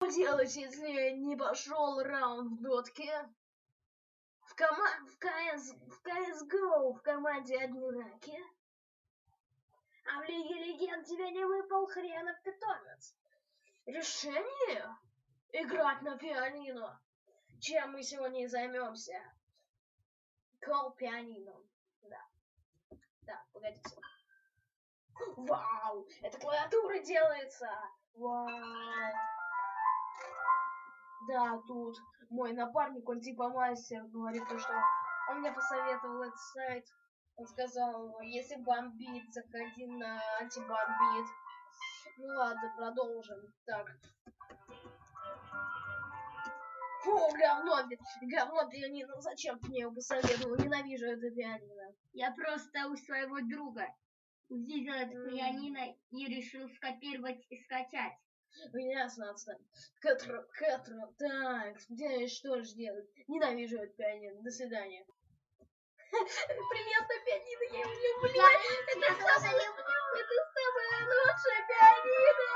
делать, если не пошел раунд в дотке? В CSGO в команде одни раки. А в Лиге Легенд тебе не выпал хренов питомец. Решение? Играть на пианино. Чем мы сегодня и займемся? Call пианино. Да, погодите. Вау! Это клавиатура делается! Вау! Да, тут мой напарник, он типа мастер, говорит то, что он мне посоветовал этот сайт. Он сказал, если бомбит, заходи на антибомбит. Ну ладно, продолжим. Так. Фу, говно пианино, зачем ты мне его посоветовал? Ненавижу это пианино. Я просто у своего друга увидел это пианино и решил скопировать и скачать. Ясно, отстань. Кэтро, так, где что же делать? Ненавижу это пианино, до свидания. Привет на пианино, я его люблю. Это самое лучшее пианино.